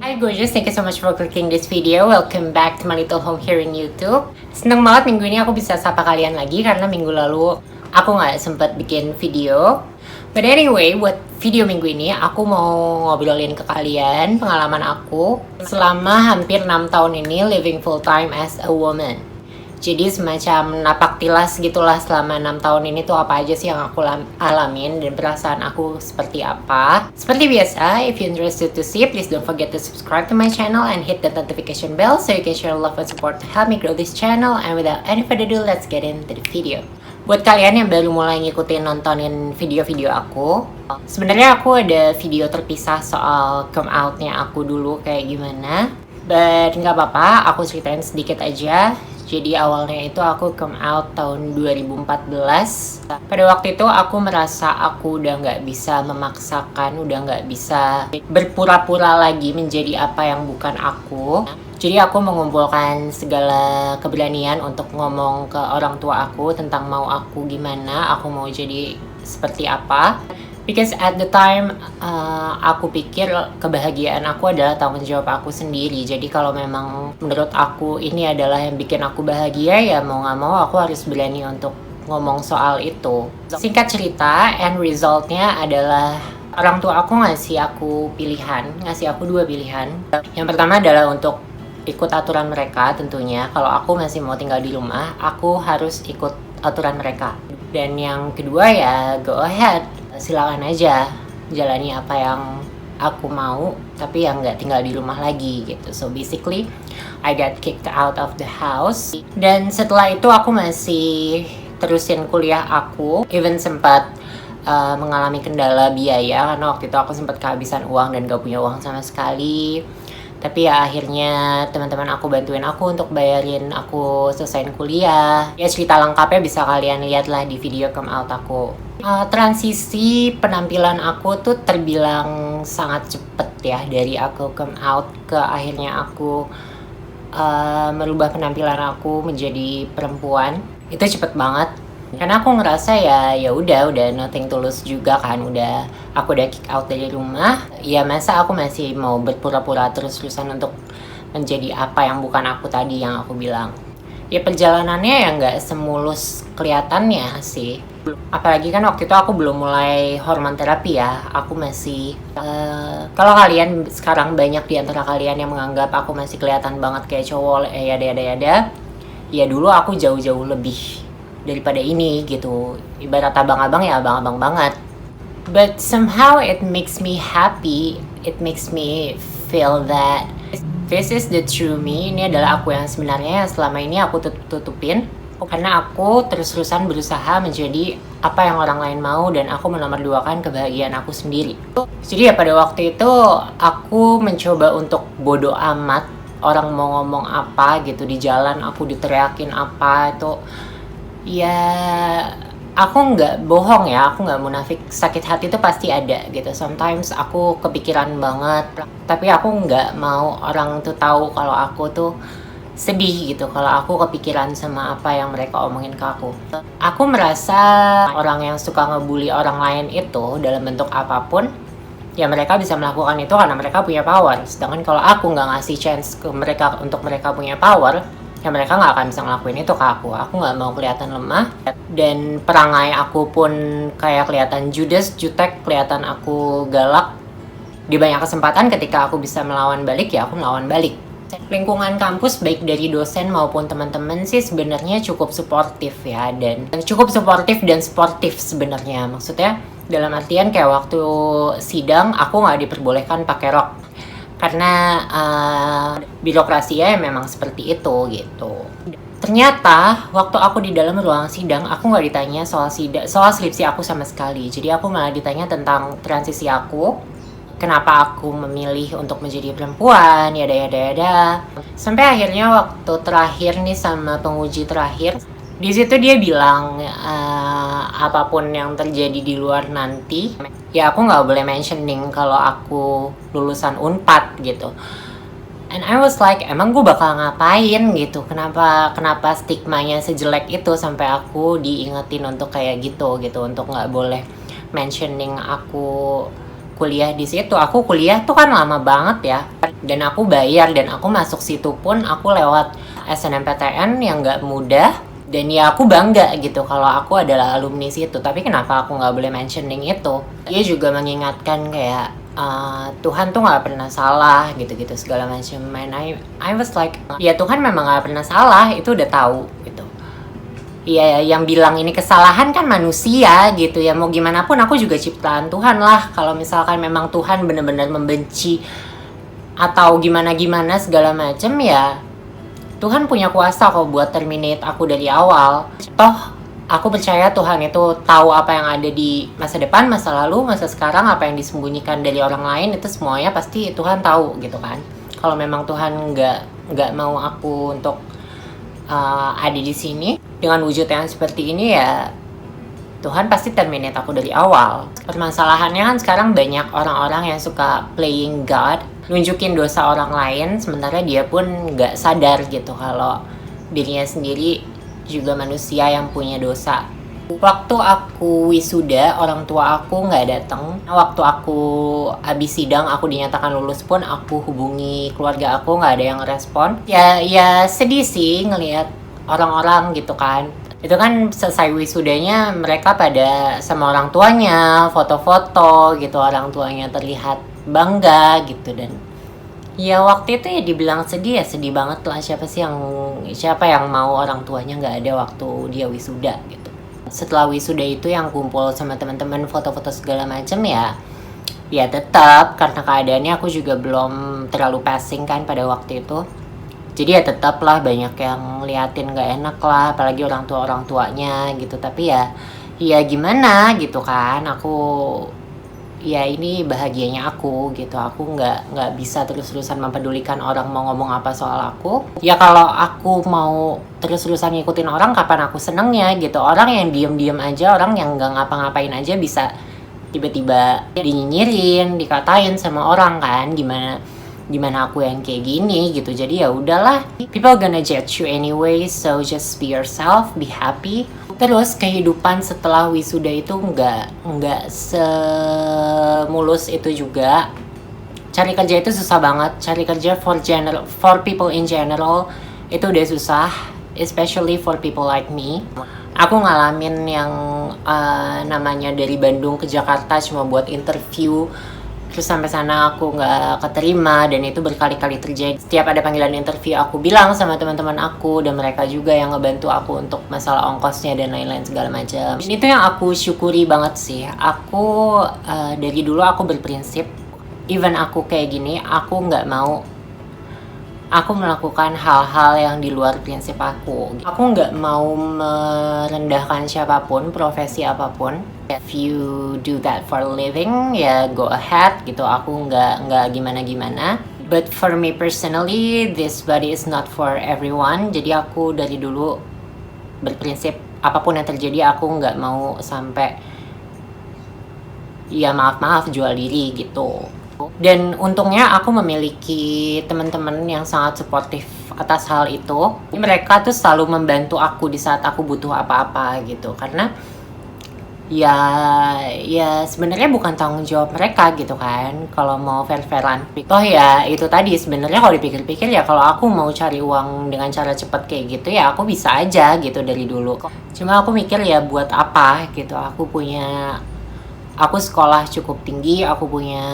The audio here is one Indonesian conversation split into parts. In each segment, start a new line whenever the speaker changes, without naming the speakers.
Hi gorgeous, thank you so much for clicking this video. Welcome back to my little home here in YouTube. Seneng banget minggu ini aku bisa sapa kalian lagi karena minggu lalu aku nggak sempet bikin video. But anyway, buat video minggu ini aku mau ngobrolin ke kalian pengalaman aku selama hampir 6 tahun ini living full time as a woman. Jadi semacam napak tilas gitulah selama 6 tahun ini tuh apa aja sih yang aku alamin dan perasaan aku seperti apa. Seperti biasa, if you're interested to see, please don't forget to subscribe to my channel and hit the notification bell so you can share love and support to help me grow this channel. And without any further ado, let's get into the video. Buat kalian yang baru mulai ngikutin nontonin video-video aku, sebenarnya aku ada video terpisah soal come out-nya aku dulu kayak gimana. But nggak apa-apa, aku ceritain sedikit aja. Jadi awalnya itu aku come out tahun 2014. Pada waktu itu aku merasa aku udah nggak bisa memaksakan, udah nggak bisa berpura-pura lagi menjadi apa yang bukan aku. Jadi aku mengumpulkan segala keberanian untuk ngomong ke orang tua aku tentang mau aku gimana, aku mau jadi seperti apa. Because at the time, aku pikir kebahagiaan aku adalah tanggung jawab aku sendiri. Jadi kalau memang menurut aku ini adalah yang bikin aku bahagia, ya mau nggak mau aku harus berani untuk ngomong soal itu. Singkat cerita, end resultnya adalah orang tua aku ngasih aku dua pilihan. Yang pertama adalah untuk ikut aturan mereka tentunya. Kalau aku masih mau tinggal di rumah, aku harus ikut aturan mereka. Dan yang kedua ya go ahead, silakan aja jalani apa yang aku mau, tapi yang nggak tinggal di rumah lagi gitu. So basically I got kicked out of the house. Dan setelah itu aku masih terusin kuliah aku, even sempat mengalami kendala biaya karena waktu itu aku sempat kehabisan uang dan gak punya uang sama sekali. Tapi ya akhirnya teman-teman aku bantuin aku untuk bayarin aku selesaiin kuliah. Ya cerita lengkapnya bisa kalian lihat lah di video come out aku. Transisi penampilan aku tuh terbilang sangat cepet ya. Dari aku come out ke akhirnya aku merubah penampilan aku menjadi perempuan. Itu cepet banget. Karena aku ngerasa ya udah nothing tulus juga kan, aku udah kick out dari rumah. Ya masa aku masih mau berpura-pura terus-terusan untuk menjadi apa yang bukan aku tadi yang aku bilang. Ya perjalanannya ya nggak semulus kelihatannya sih. Apalagi kan waktu itu aku belum mulai hormon terapi ya. Aku masih kalau kalian sekarang banyak di antara kalian yang menganggap aku masih kelihatan banget kayak cowok, yada. Ya dulu aku jauh-jauh lebih daripada ini gitu. Ibarat abang-abang ya abang-abang banget. But somehow it makes me happy. It makes me feel that this is the true me. Ini adalah aku yang sebenarnya selama ini aku tutupin. Karena aku terus-terusan berusaha menjadi apa yang orang lain mau dan aku menomorduakan kebahagiaan aku sendiri. Jadi ya pada waktu itu aku mencoba untuk bodo amat orang mau ngomong apa gitu di jalan, aku diteriakin apa itu. Ya aku nggak bohong ya, aku nggak munafik, sakit hati itu pasti ada gitu. Sometimes aku kepikiran banget, tapi aku nggak mau orang tuh tahu kalau aku tuh sedih gitu, kalau aku kepikiran sama apa yang mereka omongin ke aku. Aku merasa orang yang suka ngebully orang lain itu dalam bentuk apapun, ya mereka bisa melakukan itu karena mereka punya power. Sedangkan kalau aku nggak ngasih chance ke mereka untuk mereka punya power, ya mereka nggak akan bisa ngelakuin itu ke aku. Aku nggak mau kelihatan lemah, dan perangai aku pun kayak kelihatan jutek, kelihatan aku galak. Di banyak kesempatan ketika aku bisa melawan balik, ya aku melawan balik. Lingkungan kampus baik dari dosen maupun teman-teman sih sebenarnya cukup suportif ya, dan cukup suportif dan sportif sebenarnya. Maksudnya dalam artian kayak waktu sidang aku nggak diperbolehkan pakai rok. Karena birokrasi ya memang seperti itu gitu. Ternyata waktu aku di dalam ruang sidang, aku nggak ditanya soal skripsi aku sama sekali. Jadi aku malah ditanya tentang transisi aku, kenapa aku memilih untuk menjadi perempuan, yada. Sampai akhirnya waktu terakhir nih sama penguji terakhir, di situ dia bilang apapun yang terjadi di luar nanti, ya aku nggak boleh mentioning kalau aku lulusan Unpad gitu. And I was like, emang gue bakal ngapain gitu? Kenapa stigmanya sejelek itu sampai aku diingetin untuk kayak gitu, untuk nggak boleh mentioning aku kuliah di situ. Aku kuliah tuh kan lama banget ya. dan aku bayar, dan aku masuk situ pun aku lewat SNMPTN yang nggak mudah. Dan ya aku bangga gitu kalau aku adalah alumni situ. Tapi kenapa aku nggak boleh mentioning itu? Dia juga mengingatkan kayak Tuhan tuh nggak pernah salah gitu-gitu segala macam. And I was like, ya Tuhan memang nggak pernah salah, itu udah tahu gitu. Ya yang bilang ini kesalahan kan manusia gitu ya, mau gimana pun aku juga ciptaan Tuhan lah. Kalau misalkan memang Tuhan benar-benar membenci atau gimana-gimana segala macam, ya Tuhan punya kuasa kok buat terminate aku dari awal. Toh aku percaya Tuhan itu tahu apa yang ada di masa depan, masa lalu, masa sekarang, apa yang disembunyikan dari orang lain itu semuanya pasti Tuhan tahu gitu kan. Kalau memang Tuhan nggak mau aku untuk ada di sini dengan wujud yang seperti ini, ya Tuhan pasti terminate aku dari awal. Permasalahannya kan sekarang banyak orang-orang yang suka playing God, nunjukin dosa orang lain, sementara dia pun nggak sadar gitu kalau dirinya sendiri juga manusia yang punya dosa. Waktu aku wisuda, orang tua aku nggak datang. Waktu aku habis sidang, aku dinyatakan lulus pun, aku hubungi keluarga aku, nggak ada yang respon. Ya sedih sih ngelihat orang-orang gitu kan. Itu kan selesai wisudanya mereka pada sama orang tuanya, foto-foto gitu, orang tuanya terlihat bangga gitu. Dan ya waktu itu ya dibilang sedih, ya sedih banget lah. Siapa yang mau orang tuanya nggak ada waktu dia wisuda gitu. Setelah wisuda itu yang kumpul sama teman-teman, foto-foto segala macam, ya tetap karena keadaannya aku juga belum terlalu passing kan pada waktu itu. Jadi ya tetap lah banyak yang ngeliatin gak enak lah, apalagi orang tuanya gitu. Tapi ya gimana gitu kan, ya ini bahagianya aku gitu. Aku nggak bisa terus-terusan mempedulikan orang mau ngomong apa soal aku. Ya kalau aku mau terus-terusan ngikutin orang, kapan aku senengnya gitu. Orang yang diem-diem aja, orang yang nggak ngapa-ngapain aja bisa tiba-tiba dinyinyirin, dikatain sama orang kan. Gimana aku yang kayak gini gitu. Jadi ya udahlah, people gonna judge you anyway, so just be yourself, be happy. Terus kehidupan setelah wisuda itu nggak semulus itu juga. Cari kerja itu susah banget. Cari kerja for people in general itu udah susah, especially for people like me. Aku ngalamin yang namanya dari Bandung ke Jakarta cuma buat interview. Terus sampai sana aku nggak keterima, dan itu berkali-kali terjadi. Setiap ada panggilan interview aku bilang sama teman-teman aku, dan mereka juga yang ngebantu aku untuk masalah ongkosnya dan lain-lain segala macam. Itu yang aku syukuri banget sih. Aku dari dulu aku berprinsip, even aku kayak gini, aku nggak mau aku melakukan hal-hal yang di luar prinsip aku. Aku nggak mau merendahkan siapapun, profesi apapun. If you do that for a living, ya go ahead gitu. Aku nggak gimana-gimana. But for me personally, this body is not for everyone. Jadi aku dari dulu berprinsip apapun yang terjadi, aku nggak mau sampai ya maaf jual diri gitu. Dan untungnya aku memiliki teman-teman yang sangat suportif atas hal itu. Mereka tuh selalu membantu aku di saat aku butuh apa-apa gitu. Karena ya sebenarnya bukan tanggung jawab mereka gitu kan, kalau mau fair-fairan. Toh ya itu tadi, sebenarnya kalau dipikir-pikir ya kalau aku mau cari uang dengan cara cepat kayak gitu, ya aku bisa aja gitu dari dulu. Cuma aku mikir ya buat apa gitu. Aku sekolah cukup tinggi, aku punya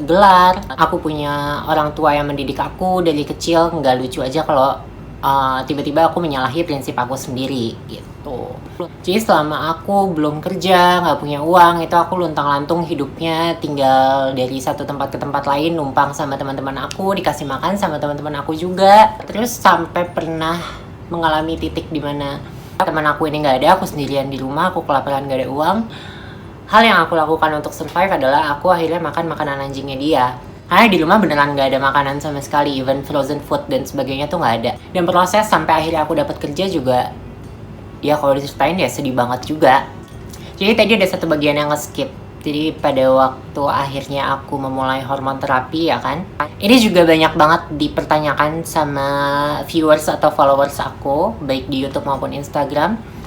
gelar, aku punya orang tua yang mendidik aku dari kecil. Nggak lucu aja kalau tiba-tiba aku menyalahi prinsip aku sendiri gitu. Jadi selama aku belum kerja, nggak punya uang, itu aku luntang-lantung hidupnya, tinggal dari satu tempat ke tempat lain, numpang sama teman-teman aku, dikasih makan sama teman-teman aku juga. Terus sampai pernah mengalami titik dimana teman aku ini nggak ada, aku sendirian di rumah, aku kelaparan, nggak ada uang. Hal yang aku lakukan untuk survive adalah aku akhirnya makan makanan anjingnya dia. Karena di rumah beneran gak ada makanan sama sekali, even frozen food dan sebagainya tuh gak ada. Dan proses sampai akhirnya aku dapat kerja juga, ya kalau diceritain ya sedih banget juga. Jadi tadi ada satu bagian yang nge-skip. Jadi pada waktu akhirnya aku memulai hormon terapi ya kan, ini juga banyak banget dipertanyakan sama viewers atau followers aku, baik di YouTube maupun Instagram.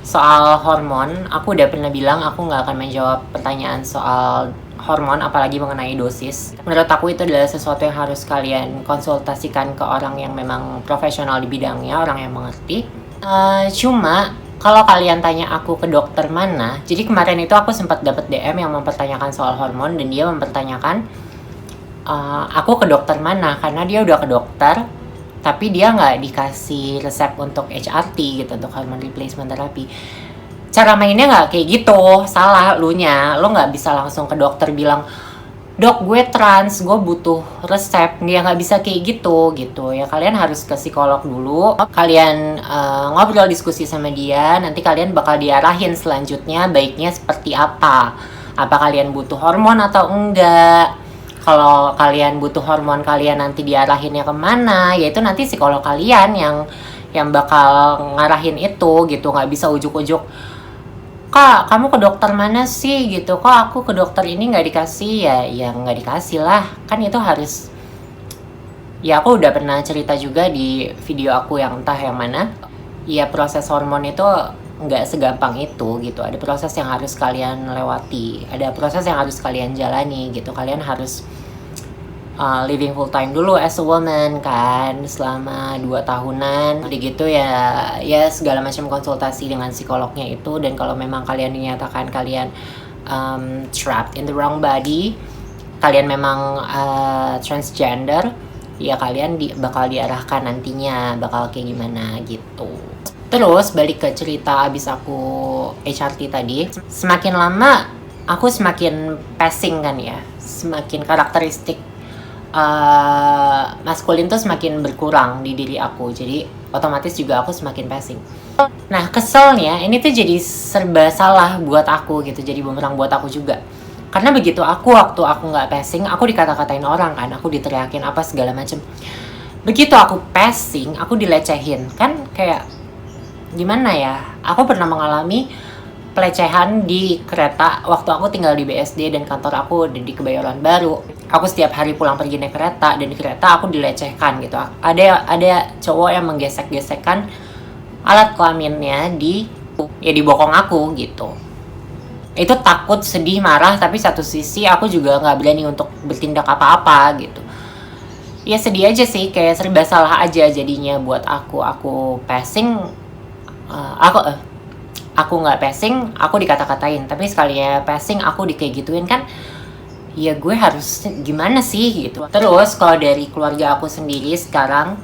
Soal hormon, aku udah pernah bilang aku nggak akan menjawab pertanyaan soal hormon, apalagi mengenai dosis. Menurut aku itu adalah sesuatu yang harus kalian konsultasikan ke orang yang memang profesional di bidangnya, orang yang mengerti. Cuma kalau kalian tanya aku ke dokter mana, jadi kemarin itu aku sempat dapat DM yang mempertanyakan soal hormon, dan dia mempertanyakan aku ke dokter mana, karena dia udah ke dokter tapi dia nggak dikasih resep untuk HRT gitu, untuk hormone replacement therapy. Cara mainnya nggak kayak gitu, salah lu nya. Lo nggak bisa langsung ke dokter bilang, dok gue trans, gue butuh resep. Dia nggak bisa kayak gitu ya. Kalian harus ke psikolog dulu, kalian ngobrol diskusi sama dia, nanti kalian bakal diarahin selanjutnya baiknya seperti apa kalian butuh hormon atau enggak. Kalau kalian butuh hormon, kalian nanti diarahinnya kemana, yaitu nanti psikolog kalian yang bakal ngarahin itu gitu. Nggak bisa ujuk-ujuk, kak kamu ke dokter mana sih gitu, kok aku ke dokter ini nggak dikasih. Ya nggak dikasih lah, kan itu harus, ya aku udah pernah cerita juga di video aku yang entah yang mana, ya proses hormon itu nggak segampang itu gitu. Ada proses yang harus kalian lewati, ada proses yang harus kalian jalani gitu. Kalian harus living full time dulu as a woman kan, selama 2 tahunan. Jadi gitu ya segala macam konsultasi dengan psikolognya itu. Dan kalau memang kalian dinyatakan kalian trapped in the wrong body, kalian memang transgender, ya kalian bakal diarahkan nantinya bakal kayak gimana gitu. Terus balik ke cerita abis aku HRT tadi, semakin lama aku semakin passing kan ya, semakin karakteristik maskulin tuh semakin berkurang di diri aku, jadi otomatis juga aku semakin passing. Nah keselnya ini tuh jadi serba salah buat aku gitu, jadi bumerang buat aku juga. Karena begitu waktu aku nggak passing, aku dikata-katain orang kan, aku diteriakin apa segala macem. Begitu aku passing, aku dilecehin kan, kayak gimana ya, aku pernah mengalami pelecehan di kereta waktu aku tinggal di BSD dan kantor aku di Kebayoran Baru. Aku setiap hari pulang pergi naik kereta, dan di kereta aku dilecehkan gitu. Ada cowok yang menggesek-gesekkan alat kelaminnya di bokong aku gitu. Itu takut, sedih, marah, tapi satu sisi aku juga nggak berani untuk bertindak apa-apa gitu. Ya sedih aja sih, kayak serba salah aja jadinya buat aku. Aku passing, aku nggak passing, aku dikata-katain. Tapi sekali ya passing, aku kayak gituin kan, ya gue harus gimana sih gitu. Terus kalau dari keluarga aku sendiri sekarang,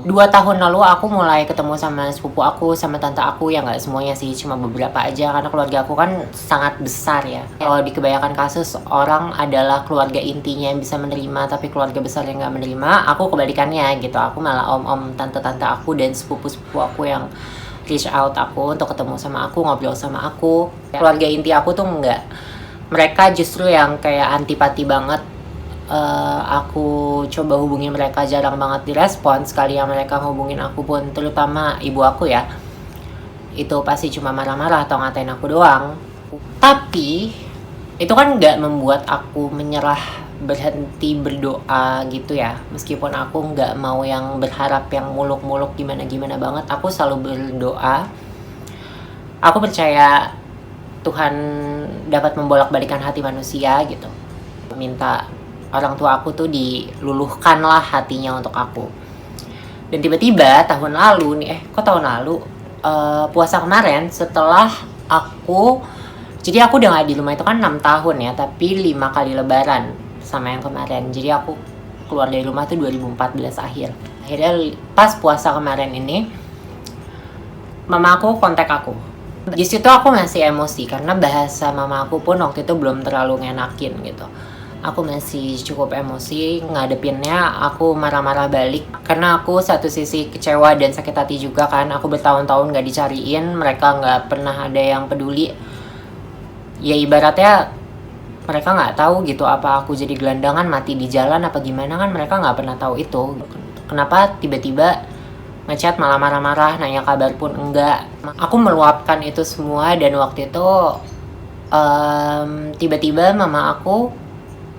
2 tahun lalu aku mulai ketemu sama sepupu aku, sama tante aku, yang nggak semuanya sih, cuma beberapa aja, karena keluarga aku kan sangat besar ya. Kalau di kebanyakan kasus orang adalah keluarga intinya yang bisa menerima, tapi keluarga besar yang nggak menerima. Aku kebalikannya gitu, aku malah om-om, tante-tante aku, dan sepupu-sepupu aku yang reach out aku untuk ketemu sama aku, ngobrol sama aku. Keluarga inti aku tuh nggak, mereka justru yang kayak antipati banget. Aku coba hubungin mereka, jarang banget direspon. Sekali yang mereka hubungin aku pun, terutama ibu aku ya, itu pasti cuma marah-marah atau ngatain aku doang. Tapi itu kan nggak membuat aku menyerah, berhenti berdoa gitu ya. Meskipun aku nggak mau yang berharap yang muluk-muluk gimana-gimana banget, aku selalu berdoa. Aku percaya Tuhan dapat membolak-balikan hati manusia gitu. Minta orang tua aku tuh diluluhkan lah hatinya untuk aku. Dan tiba-tiba tahun lalu nih, tahun lalu, puasa kemarin, setelah aku, jadi aku udah gak di rumah itu kan 6 tahun ya, tapi 5 kali lebaran sama yang kemarin. Jadi aku keluar dari rumah tuh 2014 akhir. Akhirnya pas puasa kemarin ini, mama aku kontak aku. Di situ aku masih emosi, karena bahasa mama aku pun waktu itu belum terlalu ngenakin gitu. Aku masih cukup emosi ngadepinnya. Aku marah-marah balik, karena aku satu sisi kecewa dan sakit hati juga kan. Aku bertahun-tahun gak dicariin, mereka gak pernah ada yang peduli. Ya ibaratnya mereka gak tahu gitu, apa aku jadi gelandangan mati di jalan apa gimana, kan mereka gak pernah tahu itu. Kenapa tiba-tiba ngechat malah marah-marah, nanya kabar pun enggak. Aku meluapkan itu semua, dan waktu itu tiba-tiba mama aku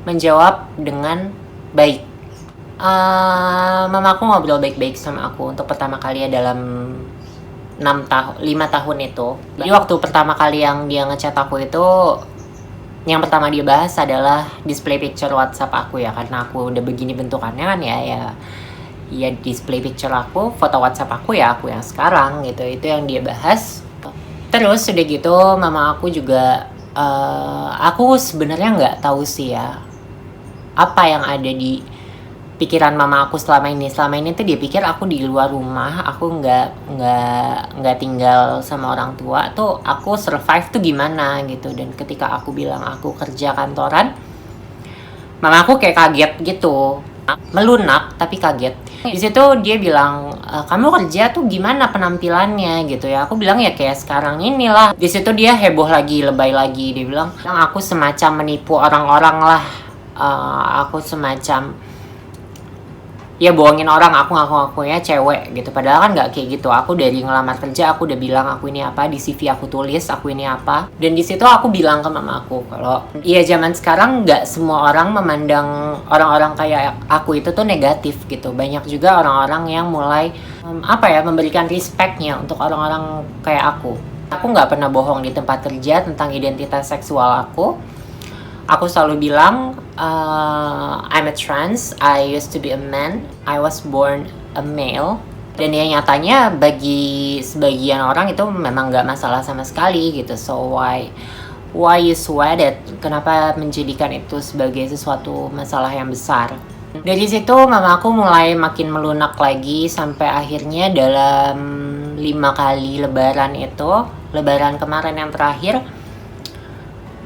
menjawab dengan baik. Mama aku ngobrol baik-baik sama aku untuk pertama kali dalam 5 tahun itu. Jadi waktu pertama kali yang dia ngechat aku itu, yang pertama dia bahas adalah display picture WhatsApp aku ya, karena aku udah begini bentukannya kan ya display picture aku, foto WhatsApp aku ya aku yang sekarang gitu. Itu yang dia bahas. Terus udah gitu mama aku juga aku sebenarnya nggak tahu sih ya apa yang ada di pikiran mama aku selama ini. Selama ini tuh dia pikir aku di luar rumah, aku nggak tinggal sama orang tua tuh, aku survive tuh gimana gitu. Dan ketika aku bilang aku kerja kantoran, mama aku kayak kaget gitu, melunak tapi kaget. Di situ dia bilang, kamu kerja tuh gimana penampilannya gitu ya. Aku bilang ya kayak sekarang inilah. Di situ dia heboh lagi, lebay lagi. Dia bilang aku semacam menipu orang-orang lah. Aku semacam ya bohongin orang, aku ngaku-ngakunya cewek gitu. Padahal kan nggak kayak gitu. Aku dari ngelamar kerja aku udah bilang aku ini apa, di CV aku tulis aku ini apa. Dan di situ aku bilang ke mama aku kalau iya zaman sekarang nggak semua orang memandang orang-orang kayak aku itu tuh negatif gitu. Banyak juga orang-orang yang mulai memberikan respectnya untuk orang-orang kayak aku. Aku nggak pernah bohong di tempat kerja tentang identitas seksual aku. Aku selalu bilang, I'm a trans, I used to be a man, I was born a male. Dan ya nyatanya bagi sebagian orang itu memang gak masalah sama sekali gitu. So why you sweat it? Kenapa menjadikan itu sebagai sesuatu masalah yang besar? Dari situ mama aku mulai makin melunak lagi sampai akhirnya dalam 5 kali lebaran itu, lebaran kemarin yang terakhir,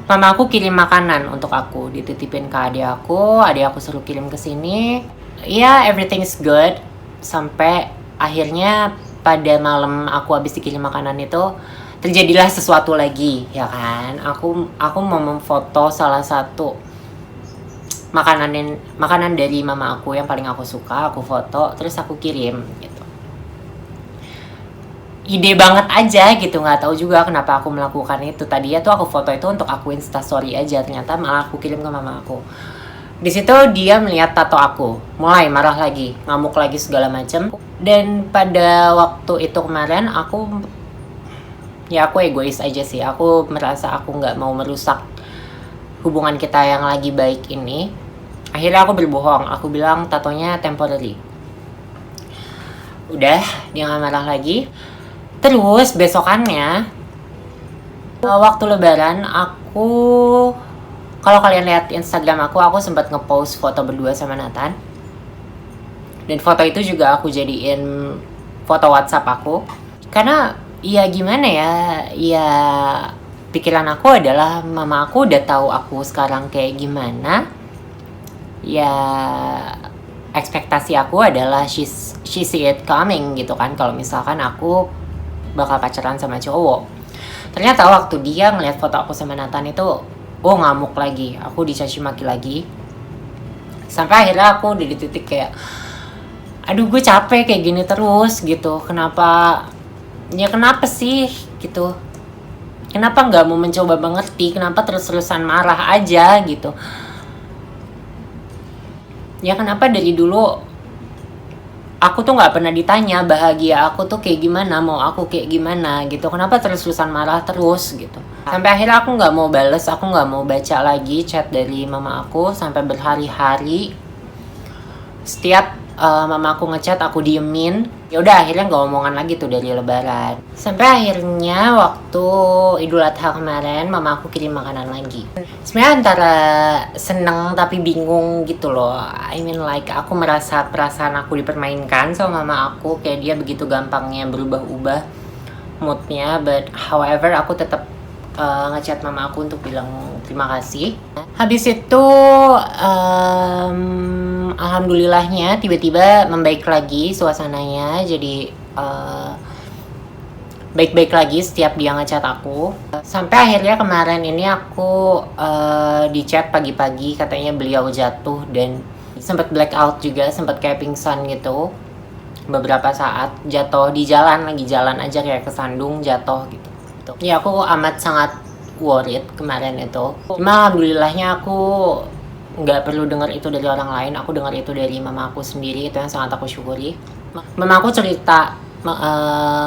mama aku kirim makanan untuk aku, dititipin ke adik aku suruh kirim ke sini. Ya, everything's good. Sampai akhirnya pada malam aku habis dikirim makanan itu, terjadilah sesuatu lagi, ya kan? Aku mau memfoto salah satu makanan dari mama aku yang paling aku suka, aku foto, terus aku kirim gitu. Ide banget aja gitu, nggak tahu juga kenapa aku melakukan itu. Tadinya tuh aku foto itu untuk aku instastory aja, ternyata malah aku kirim ke mama aku. Di situ dia melihat tato aku, mulai marah lagi, ngamuk lagi segala macem. Dan pada waktu itu kemarin aku egois aja sih. Aku merasa aku nggak mau merusak hubungan kita yang lagi baik ini. Akhirnya aku berbohong, aku bilang tatonya temporary. Udah, dia nggak marah lagi. Terus besokannya waktu lebaran aku, kalau kalian lihat Instagram aku sempat ngepost foto berdua sama Nathan. Dan foto itu juga aku jadiin foto WhatsApp aku. Karena ya gimana ya pikiran aku adalah mama aku udah tahu aku sekarang kayak gimana. Ya ekspektasi aku adalah she see it coming gitu kan, kalau misalkan aku bakal pacaran sama cowok. Ternyata waktu dia ngeliat foto aku sama Nathan itu, ngamuk lagi, aku dicaci maki lagi. Sampai akhirnya aku udah di titik kayak, aduh gue capek kayak gini terus gitu. Kenapa sih gitu? Kenapa nggak mau mencoba mengerti? Kenapa terus-terusan marah aja gitu? Ya kenapa dari dulu aku tuh nggak pernah ditanya bahagia aku tuh kayak gimana, mau aku kayak gimana gitu. Kenapa terus-terusan marah terus gitu. Sampai akhirnya aku nggak mau bales, aku nggak mau baca lagi chat dari mama aku sampai berhari-hari. Setiap mama aku ngechat aku diemin. Ya udah akhirnya nggak omongan lagi tuh dari lebaran. Sampai akhirnya waktu Idul Adha kemarin mama aku kirim makanan lagi. Sebenarnya antara seneng tapi bingung gitu loh. I mean like aku merasa perasaan aku dipermainkan sama mama aku, kayak dia begitu gampangnya berubah-ubah moodnya. But however aku tetap ngechat mama aku untuk bilang terima kasih. Habis itu alhamdulillahnya tiba-tiba membaik lagi suasananya, jadi baik-baik lagi setiap dia ngechat aku. Sampai akhirnya kemarin ini aku di chat pagi-pagi, katanya beliau jatuh dan sempat blackout juga, sempat kayak pingsan gitu beberapa saat, jatuh di jalan, lagi jalan aja kayak kesandung jatuh gitu. Ya aku amat sangat worried kemarin itu. Cuma alhamdulillahnya aku nggak perlu dengar itu dari orang lain, aku dengar itu dari mama aku sendiri. Itu yang sangat aku syukuri. Mama aku cerita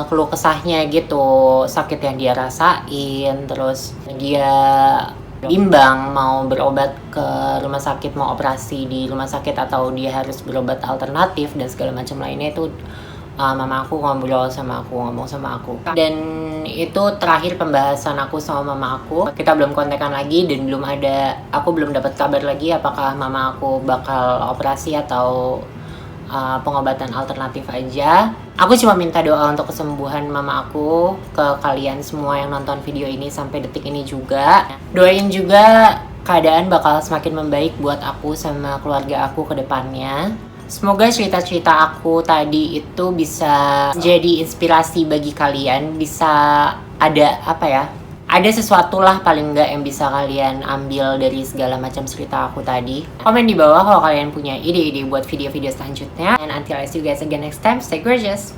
keluh kesahnya gitu, sakit yang dia rasain, terus dia bimbang mau berobat ke rumah sakit, mau operasi di rumah sakit atau dia harus berobat alternatif dan segala macam lainnya. Itu mama aku ngomong sama aku, dan itu terakhir pembahasan aku sama mama aku. Kita belum kontekan lagi dan aku belum dapat kabar lagi apakah mama aku bakal operasi atau pengobatan alternatif aja. Aku cuma minta doa untuk kesembuhan mama aku ke kalian semua yang nonton video ini sampai detik ini juga. Doain juga keadaan bakal semakin membaik buat aku sama keluarga aku ke depannya. Semoga cerita-cerita aku tadi itu bisa jadi inspirasi bagi kalian, bisa ada sesuatu lah paling nggak yang bisa kalian ambil dari segala macam cerita aku tadi. Komen di bawah kalau kalian punya ide-ide buat video-video selanjutnya. And until I see you guys again next time, stay gorgeous!